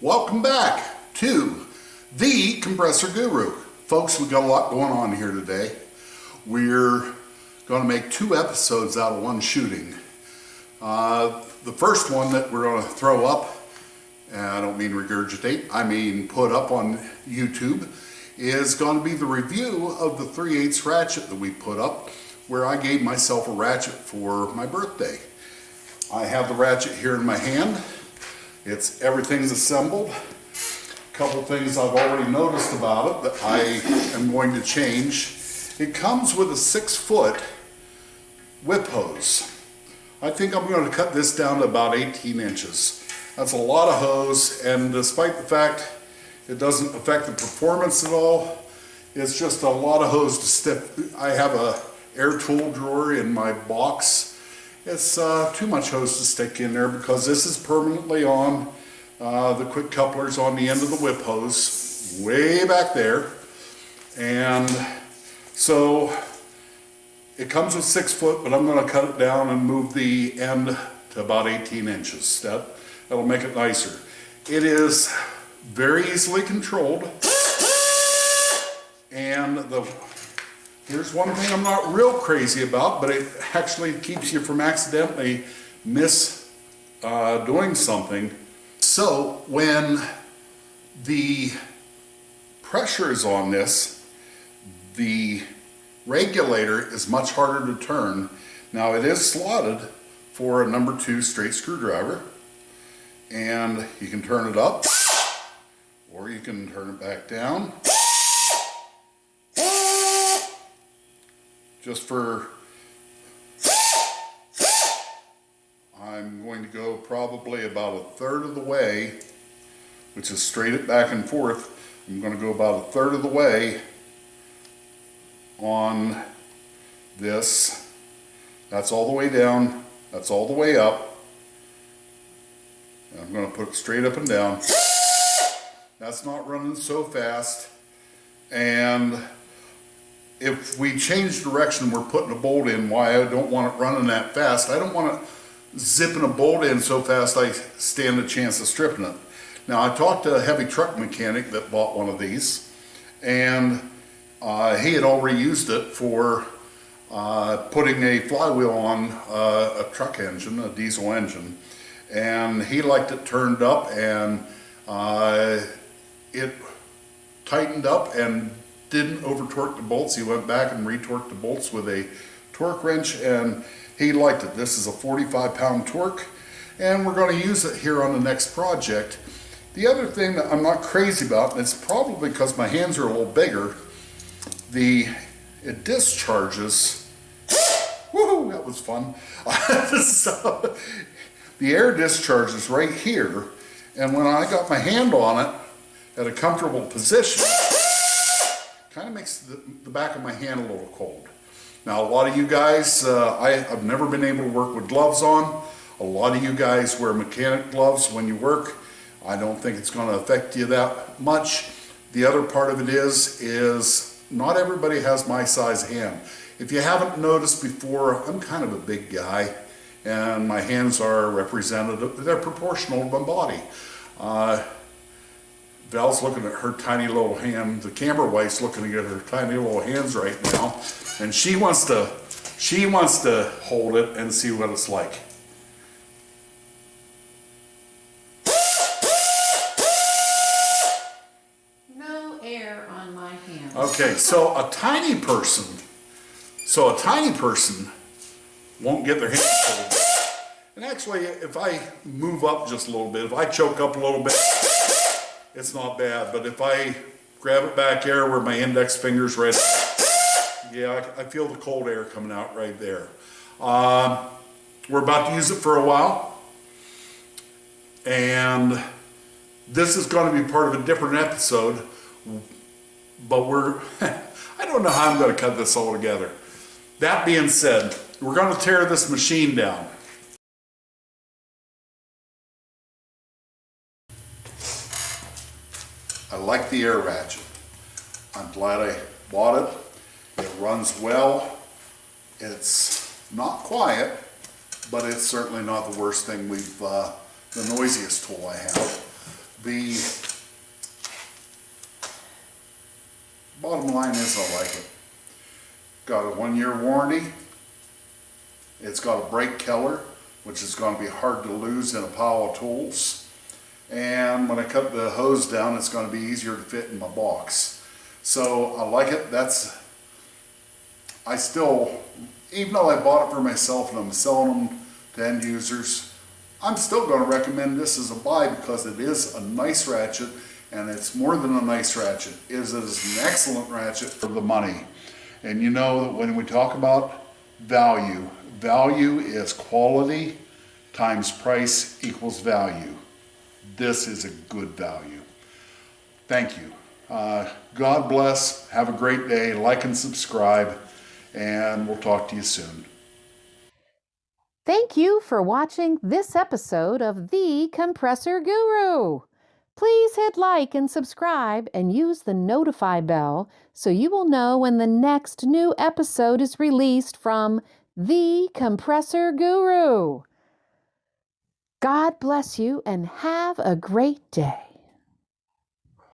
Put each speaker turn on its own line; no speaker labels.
Welcome back to the Compressor Guru. Folks, we've got a lot going on here today. We're going to make 2 episodes out of one shooting. The first one that we're going to throw up, and I don't mean regurgitate, I mean put up on YouTube, is going to be the review of the 3/8 Ratchet that we put up, where I gave myself a Ratchet for my birthday. I have the Ratchet here in my hand. Everything's assembled. A couple things I've already noticed about it that I am going to change. It comes with a 6-foot whip hose. I think I'm going to cut this down to about 18 inches. That's a lot of hose, and despite the fact it doesn't affect the performance at all, it's just a lot of hose to stick. I have a air tool drawer in my box. It's too much hose to stick in there because this is permanently on. The quick coupler's on the end of the whip hose, way back there. And so it comes with 6 foot, but I'm going to cut it down and move the end to about 18 inches. That'll make it nicer. It is very easily controlled. And here's one thing I'm not real crazy about, but it actually keeps you from accidentally doing something. So when the pressure is on this, the regulator is much harder to turn. Now it is slotted for a number 2 straight screwdriver, and you can turn it up or you can turn it back down. Just for, I'm going to go probably about a third of the way, which is straight it back and forth. I'm going to go about a third of the way on this. That's all the way down. That's all the way up. And I'm going to put it straight up and down. That's not running so fast. And if we change direction, we're putting a bolt in. Why I don't want it running that fast. I don't want it zipping a bolt in so fast I stand a chance of stripping it. Now I talked to a heavy truck mechanic that bought one of these, and he had already used it for putting a flywheel on a truck engine, a diesel engine, and he liked it turned up, and it tightened up and didn't over torque the bolts. He went back and retorqued the bolts with a torque wrench, and he liked it. This is a 45-pound torque, and we're going to use it here on the next project. The other thing that I'm not crazy about, and it's probably because my hands are a little bigger, it discharges. Woohoo, that was fun. So, the air discharges right here, and when I got my hand on it at a comfortable position, kind of makes the back of my hand a little cold. Now a lot of you guys, I've never been able to work with gloves on. A lot of you guys wear mechanic gloves when you work. I don't think it's going to affect you that much. The other part of it is not everybody has my size hand. If you haven't noticed before, I'm kind of a big guy, and my hands are representative. They're proportional to my body. Val's looking at her tiny little hand. The camera wife's looking at her tiny little hands right now, and she wants to hold it and see what it's like.
No air on my hands.
Okay, so a tiny person won't get their hands cold. And actually, if I move up just a little bit, if I choke up a little bit, it's not bad. But if I grab it back there where my index finger's right, yeah, I feel the cold air coming out right there. We're about to use it for a while, and this is going to be part of a different episode, but I don't know how I'm going to cut this all together. That being said, we're going to tear this machine down. I like the air ratchet. I'm glad I bought it. It runs well. It's not quiet, but it's certainly not the worst thing the noisiest tool I have. The bottom line is I like it. Got a 1-year warranty. It's got a brake keller, which is going to be hard to lose in a pile of tools. And when I cut the hose down, it's going to be easier to fit in my box. So I like it. I still, even though I bought it for myself and I'm selling them to end users, I'm still going to recommend this as a buy because it is a nice ratchet, and it's more than a nice ratchet. It is an excellent ratchet for the money. And you know that when we talk about value, value is quality times price equals value. This is a good value. Thank you. God bless. Have a great day. Like and subscribe, and we'll talk to you soon.
Thank you for watching this episode of The Compressor Guru. Please hit like and subscribe and use the notify bell so you will know when the next new episode is released from The Compressor Guru. God bless you and have a great day.